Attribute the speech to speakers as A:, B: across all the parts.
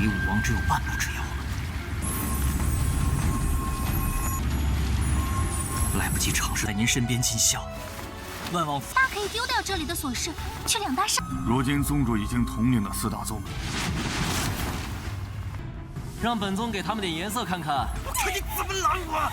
A: 离武王只有半步之遥了。来不及尝试在您身边尽孝，万望
B: 大可以丢掉这里的琐事，去两大上。
C: 如今宗主已经统领了4大宗，
D: 让本宗给他们点颜色看看。
A: 你怎么拦我？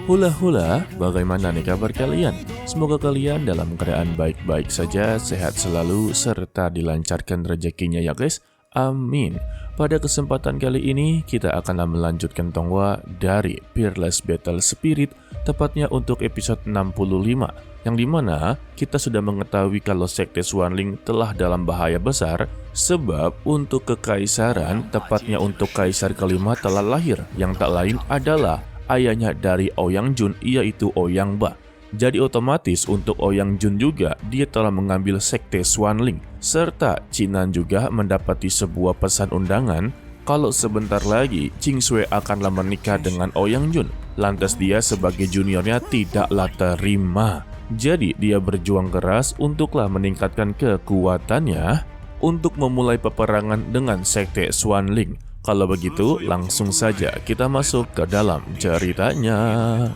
E: Hula-hula, bagaimana nih kabar kalian? Semoga kalian dalam keadaan baik-baik saja, sehat selalu, serta dilancarkan rezekinya ya guys. Amin. Pada kesempatan kali ini, kita akan melanjutkan tongwa dari Peerless Battle Spirit, tepatnya untuk episode 65, yang dimana kita sudah mengetahui kalau Sekte Xuanling telah dalam bahaya besar, sebab untuk kekaisaran, tepatnya untuk kaisar kelima telah lahir, yang tak lain adalah ayahnya dari Ouyang Jun, yaitu Ouyang Ba. Jadi otomatis untuk Ouyang Jun juga dia telah mengambil Sekte Xuanling. Serta Qinan juga mendapati sebuah pesan undangan kalau sebentar lagi Qing Shui akanlah menikah dengan Ouyang Jun. Lantas dia sebagai juniornya tidaklah terima. Jadi dia berjuang keras untuklah meningkatkan kekuatannya untuk memulai peperangan dengan Sekte Xuanling. Kalau begitu, langsung saja kita masuk ke dalam ceritanya.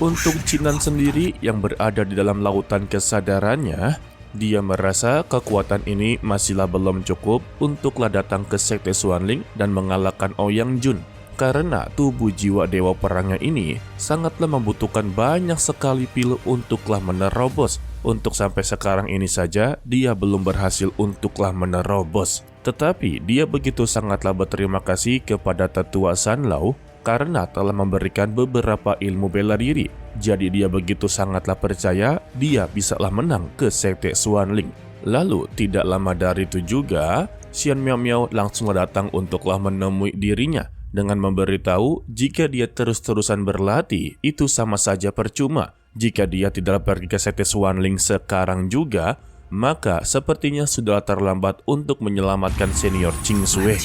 E: Untuk Qinan sendiri yang berada di dalam lautan kesadarannya, dia merasa kekuatan ini masihlah belum cukup untuklah datang ke Sekte Xuanling dan mengalahkan Ouyang Jun. Karena tubuh jiwa dewa perangnya ini sangatlah membutuhkan banyak sekali pil untuklah menerobos. Untuk sampai sekarang ini saja, dia belum berhasil untuklah menerobos. Tetapi dia begitu sangatlah berterima kasih kepada tetua Sanlao karena telah memberikan beberapa ilmu bela diri. Jadi dia begitu sangatlah percaya dia bisalah menang ke Sekte Xuanling. Lalu tidak lama dari itu juga, Xian Miao Miao langsunglah datang untuklah menemui dirinya dengan memberitahu jika dia terus-terusan berlatih itu sama saja percuma. Jika dia tidak pergi ke Sekte Xuanling sekarang juga, maka sepertinya sudah terlambat untuk menyelamatkan senior Qing Shui.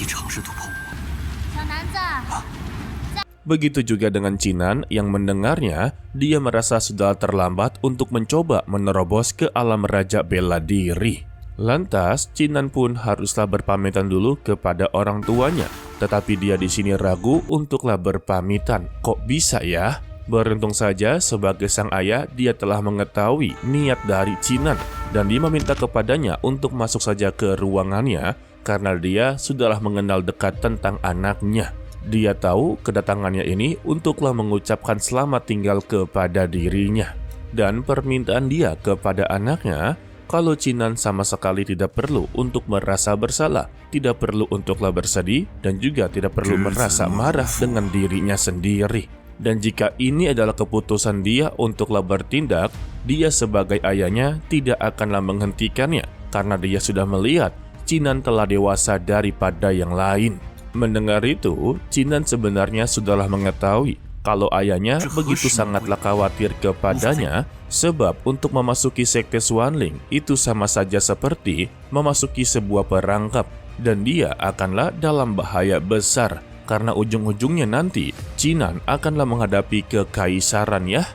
E: Begitu juga dengan Qinan yang mendengarnya, dia merasa sudah terlambat untuk mencoba menerobos ke alam raja bela diri. Lantas, Qinan pun haruslah berpamitan dulu kepada orang tuanya, tetapi dia di sini ragu untuklah berpamitan. Kok bisa ya? Beruntung saja sebagai sang ayah dia telah mengetahui niat dari Qinan dan dia meminta kepadanya untuk masuk saja ke ruangannya karena dia sudahlah mengenal dekat tentang anaknya. Dia tahu kedatangannya ini untuklah mengucapkan selamat tinggal kepada dirinya. Dan permintaan dia kepada anaknya kalau Qinan sama sekali tidak perlu untuk merasa bersalah, tidak perlu untuklah bersedih dan juga tidak perlu merasa marah dengan dirinya sendiri. Dan jika ini adalah keputusan dia untuklah bertindak, dia sebagai ayahnya tidak akanlah menghentikannya karena dia sudah melihat Qinan telah dewasa daripada yang lain. Mendengar itu, Qinan sebenarnya sudahlah mengetahui kalau ayahnya begitu sangatlah khawatir kepadanya sebab untuk memasuki Sekte Xuanling itu sama saja seperti memasuki sebuah perangkap dan dia akanlah dalam bahaya besar. Karena ujung-ujungnya nanti Qinan akanlah menghadapi kekaisaran ya.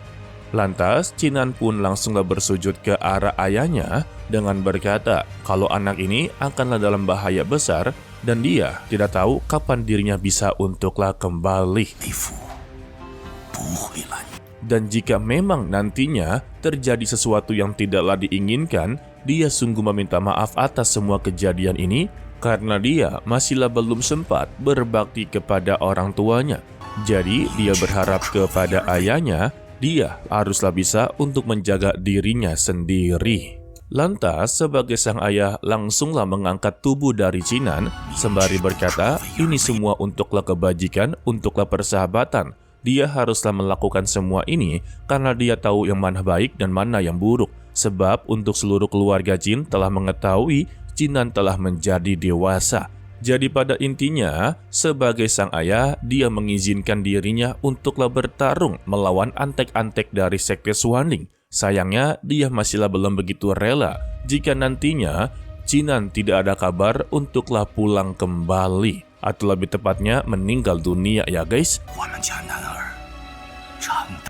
E: Lantas Qinan pun langsunglah bersujud ke arah ayahnya dengan berkata kalau anak ini akanlah dalam bahaya besar dan dia tidak tahu kapan dirinya bisa untuklah kembali. Dan jika memang nantinya terjadi sesuatu yang tidaklah diinginkan, dia sungguh meminta maaf atas semua kejadian ini karena dia masihlah belum sempat berbakti kepada orang tuanya. Jadi dia berharap kepada ayahnya, dia haruslah bisa untuk menjaga dirinya sendiri. Lantas sebagai sang ayah langsunglah mengangkat tubuh dari Qinan sembari berkata ini semua untuklah kebajikan, untuklah persahabatan. Dia haruslah melakukan semua ini karena dia tahu yang mana baik dan mana yang buruk. Sebab untuk seluruh keluarga Qin telah mengetahui Qinan telah menjadi dewasa. Jadi pada intinya, sebagai sang ayah, dia mengizinkan dirinya untuklah bertarung melawan antek-antek dari Sekte Xuanling. Sayangnya, dia masihlah belum begitu rela jika nantinya Qinan tidak ada kabar untuklah pulang kembali. Atau lebih tepatnya meninggal dunia ya guys.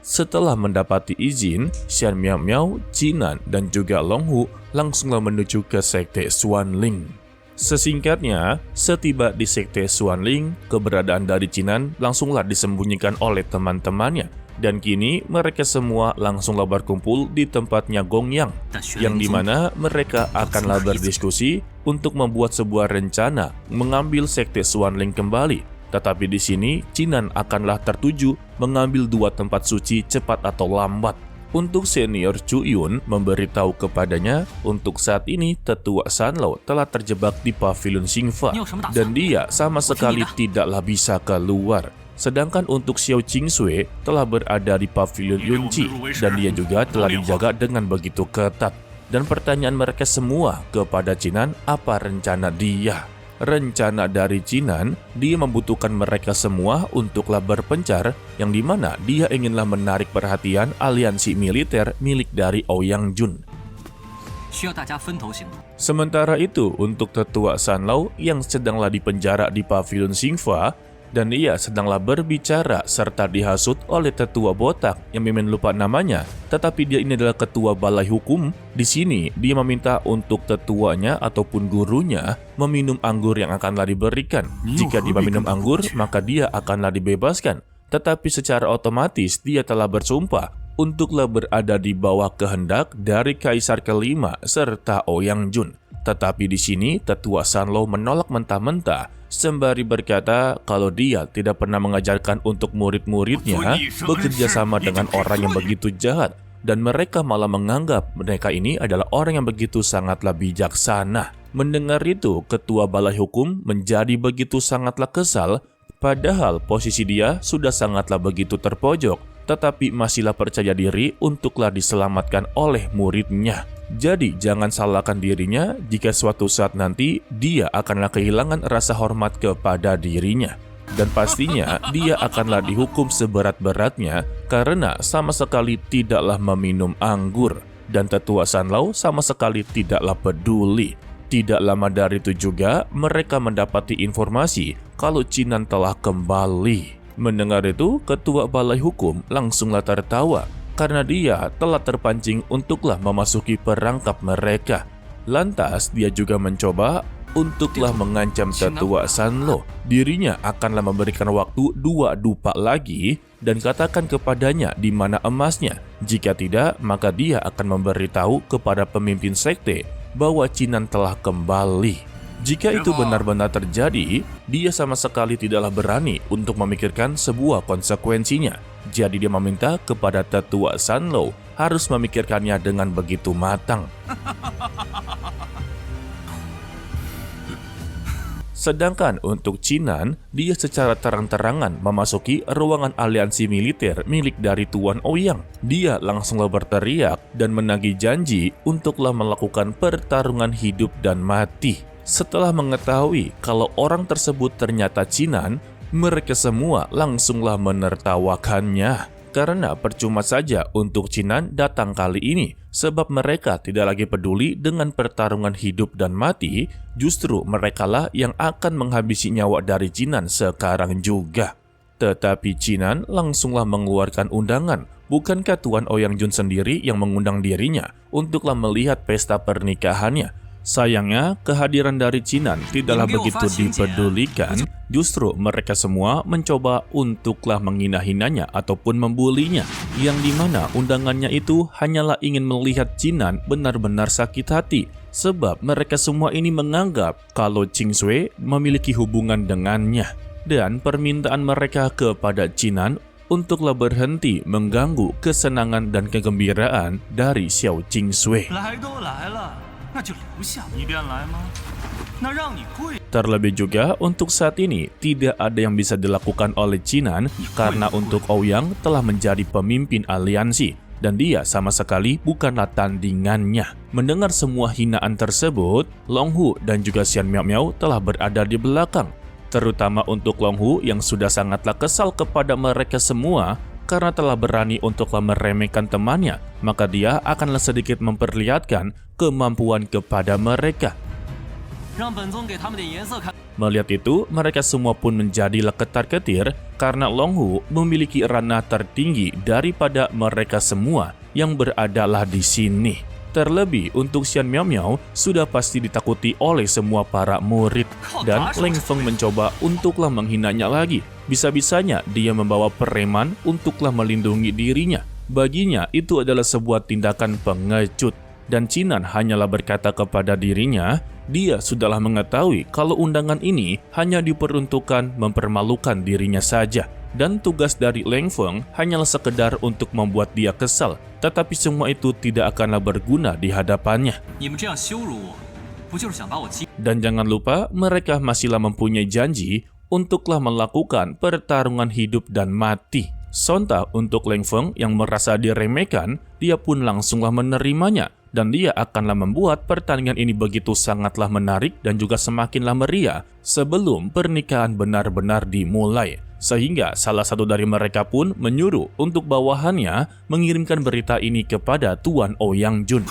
E: Setelah mendapati izin, Xian Miao Miao, Jinan, dan juga Long Hu langsunglah menuju ke Sekte Xuanling. Sesingkatnya, setiba di Sekte Xuanling, keberadaan dari Jinan langsunglah disembunyikan oleh teman-temannya. Dan kini mereka semua langsunglah berkumpul di tempatnya Gongyang, yang dimana mereka akanlah berdiskusi untuk membuat sebuah rencana mengambil Sekte Xuanling kembali. Tetapi di sini, Jinan akanlah tertuju mengambil 2 tempat suci cepat atau lambat. Untuk senior Chu Yun memberitahu kepadanya untuk saat ini tetua Sanlou telah terjebak di pavilion Xingfa dan dia sama sekali tidaklah bisa keluar. Sedangkan untuk Xiao Qingsui telah berada di pavilion Yunji dan dia juga telah dijaga dengan begitu ketat. Dan pertanyaan mereka semua kepada Jinan, apa rencana dia? Rencana dari Jinan, dia membutuhkan mereka semua untuklah berpencar, yang dimana dia inginlah menarik perhatian aliansi militer milik dari Ouyang Jun. Sementara itu, untuk tetua Sanlou yang sedanglah dipenjara di pavilion Xingfa, dan ia sedanglah berbicara serta dihasut oleh tetua botak yang mimin lupa namanya, tetapi dia ini adalah ketua balai hukum. Di sini dia meminta untuk tetuanya ataupun gurunya meminum anggur yang akanlah diberikan. Jika dia meminum anggur, maka dia akanlah dibebaskan. Tetapi secara otomatis dia telah bersumpah untuklah berada di bawah kehendak dari Kaisar kelima serta Ouyang Jun. Tetapi di sini tetua Sanlou menolak mentah-mentah sembari berkata kalau dia tidak pernah mengajarkan untuk murid-muridnya bekerja sama dengan orang yang begitu jahat, dan mereka malah menganggap mereka ini adalah orang yang begitu sangatlah bijaksana. Mendengar itu, ketua balai hukum menjadi begitu sangatlah kesal, padahal posisi dia sudah sangatlah begitu terpojok, tetapi masihlah percaya diri untuklah diselamatkan oleh muridnya. Jadi jangan salahkan dirinya jika suatu saat nanti dia akanlah kehilangan rasa hormat kepada dirinya. Dan pastinya dia akanlah dihukum seberat-beratnya karena sama sekali tidaklah meminum anggur. Dan tetua Sanlou sama sekali tidaklah peduli. Tidak lama dari itu juga mereka mendapati informasi kalau Jinan telah kembali. Mendengar itu, ketua balai hukum langsunglah tertawa karena dia telah terpancing untuklah memasuki perangkap mereka. Lantas dia juga mencoba untuklah mengancam tetua Sanlou. Dirinya akanlah memberikan waktu 2 dupa lagi dan katakan kepadanya di mana emasnya. Jika tidak, maka dia akan memberitahu kepada pemimpin sekte bahwa Jinan telah kembali. Jika itu benar-benar terjadi, dia sama sekali tidaklah berani untuk memikirkan sebuah konsekuensinya. Jadi dia meminta kepada tetua Sanlou harus memikirkannya dengan begitu matang. Sedangkan untuk Jinan, dia secara terang-terangan memasuki ruangan aliansi militer milik dari Tuan Ouyang. Dia langsunglah berteriak dan menagih janji untuklah melakukan pertarungan hidup dan mati. Setelah mengetahui kalau orang tersebut ternyata Jinan, mereka semua langsunglah menertawakannya. Karena percuma saja untuk Jinan datang kali ini, sebab mereka tidak lagi peduli dengan pertarungan hidup dan mati, justru merekalah yang akan menghabisi nyawa dari Jinan sekarang juga. Tetapi Jinan langsunglah mengeluarkan undangan. Bukankah Tuan Ouyang Jun sendiri yang mengundang dirinya untuklah melihat pesta pernikahannya? Sayangnya, kehadiran dari Jinan tidaklah begitu dipedulikan. Justru mereka semua mencoba untuklah menghina-hinanya ataupun membulinya, yang dimana undangannya itu hanyalah ingin melihat Jinan benar-benar sakit hati, sebab mereka semua ini menganggap kalau Qingsui memiliki hubungan dengannya. Dan permintaan mereka kepada Jinan untuklah berhenti mengganggu kesenangan dan kegembiraan dari Xiao Qingsui. Terlebih juga untuk saat ini tidak ada yang bisa dilakukan oleh Jinan karena untuk Ouyang telah menjadi pemimpin aliansi dan dia sama sekali bukanlah tandingannya. Mendengar semua hinaan tersebut, Long Hu dan juga Xian Miao Miao telah berada di belakang. Terutama untuk Long Hu yang sudah sangatlah kesal kepada mereka semua karena telah berani untuklah meremehkan temannya, maka dia akanlah sedikit memperlihatkan kemampuan kepada mereka.
D: 让本宗给他们点颜色看。
E: Melihat itu, mereka semua pun menjadi ketar-ketir karena Long Hu memiliki ranah tertinggi daripada mereka semua yang beradalah di sini. Terlebih untuk Xian Miao Miao sudah pasti ditakuti oleh semua para murid, dan Leng Feng mencoba untuklah menghinanya lagi. Bisa-bisanya dia membawa preman untuklah melindungi dirinya. Baginya itu adalah sebuah tindakan pengecut, dan Cinan hanyalah berkata kepada dirinya, dia sudahlah mengetahui kalau undangan ini hanya diperuntukkan mempermalukan dirinya saja. Dan tugas dari Leng Feng hanyalah sekedar untuk membuat dia kesal, tetapi semua itu tidak akanlah berguna di hadapannya.
A: 你们这样羞辱我，不就是想把我击？
E: Dan jangan lupa, mereka masihlah mempunyai janji untuklah melakukan pertarungan hidup dan mati. Sontak untuk Leng Feng yang merasa diremehkan, dia pun langsunglah menerimanya. Dan dia akanlah membuat pertandingan ini begitu sangatlah menarik dan juga semakinlah meriah sebelum pernikahan benar-benar dimulai. Sehingga salah satu dari mereka pun menyuruh untuk bawahannya mengirimkan berita ini kepada Tuan Ouyang Jun.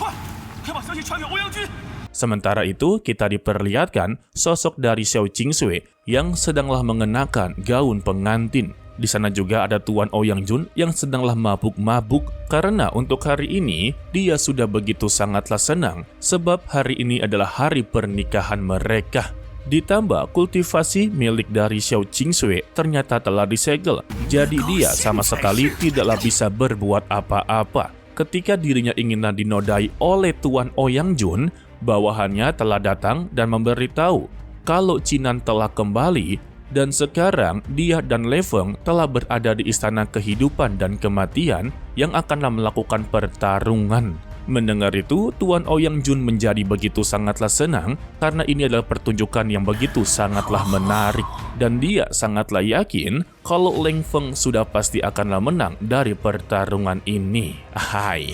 E: Sementara itu, kita diperlihatkan sosok dari Xiao Qingsui yang sedanglah mengenakan gaun pengantin. Di sana juga ada Tuan Ouyang Jun yang sedanglah mabuk-mabuk karena untuk hari ini dia sudah begitu sangatlah senang sebab hari ini adalah hari pernikahan mereka. Ditambah kultivasi milik dari Xiao Qingsui ternyata telah disegel, jadi dia sama sekali tidaklah bisa berbuat apa-apa. Ketika dirinya inginlah dinodai oleh Tuan Ouyang Jun, bawahannya telah datang dan memberitahu kalau Cinan telah kembali. Dan sekarang dia dan Leng Feng telah berada di istana kehidupan dan kematian yang akanlah melakukan pertarungan. Mendengar itu, Tuan Ouyang Jun menjadi begitu sangatlah senang karena ini adalah pertunjukan yang begitu sangatlah menarik. Dan dia sangatlah yakin kalau Leng Feng sudah pasti akanlah menang dari pertarungan ini. Hai.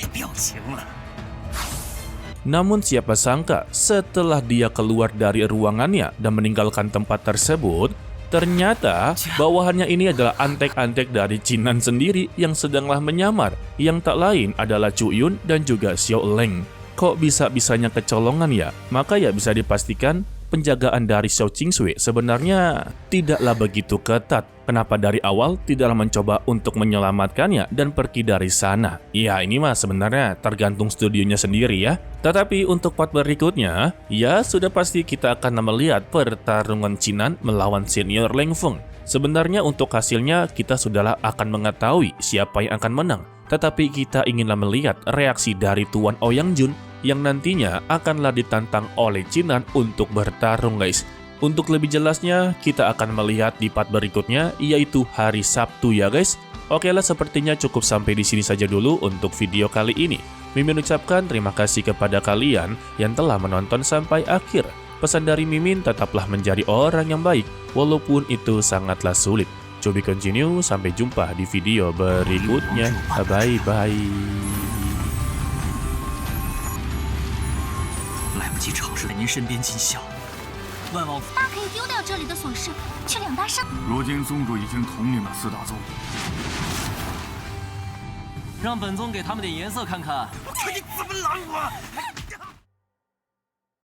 E: Namun siapa sangka setelah dia keluar dari ruangannya dan meninggalkan tempat tersebut, ternyata bawahannya ini adalah antek-antek dari Cinan sendiri yang sedanglah menyamar, yang tak lain adalah Cu Yun dan juga Xiao Leng. Kok bisa-bisanya kecolongan ya? Maka ya bisa dipastikan penjagaan dari Xiao Qingsui sebenarnya tidaklah begitu ketat. Kenapa dari awal tidaklah mencoba untuk menyelamatkannya dan pergi dari sana? Ya ini mah sebenarnya tergantung studionya sendiri ya. Tetapi untuk part berikutnya, ya sudah pasti kita akan melihat pertarungan Cinan melawan senior Leng Feng. Sebenarnya untuk hasilnya kita sudahlah akan mengetahui siapa yang akan menang. Tetapi kita inginlah melihat reaksi dari Tuan Ouyang Jun yang nantinya akanlah ditantang oleh Cinan untuk bertarung guys. Untuk lebih jelasnya, kita akan melihat di part berikutnya, yaitu hari Sabtu ya guys. Oke lah, sepertinya cukup sampai di sini saja dulu untuk video kali ini. Mimin ucapkan terima kasih kepada kalian yang telah menonton sampai akhir. Pesan dari Mimin, tetaplah menjadi orang yang baik, walaupun itu sangatlah sulit. To be continue, sampai jumpa di video berikutnya. Bye-bye.
A: 来不及尝试在您身边尽孝。万王府，
B: 大可以丢掉这里的琐事，去两大山。
C: 如今宗主已经统领了四大宗，
D: 让本宗给他们点颜色看看。
A: 你怎么拦我？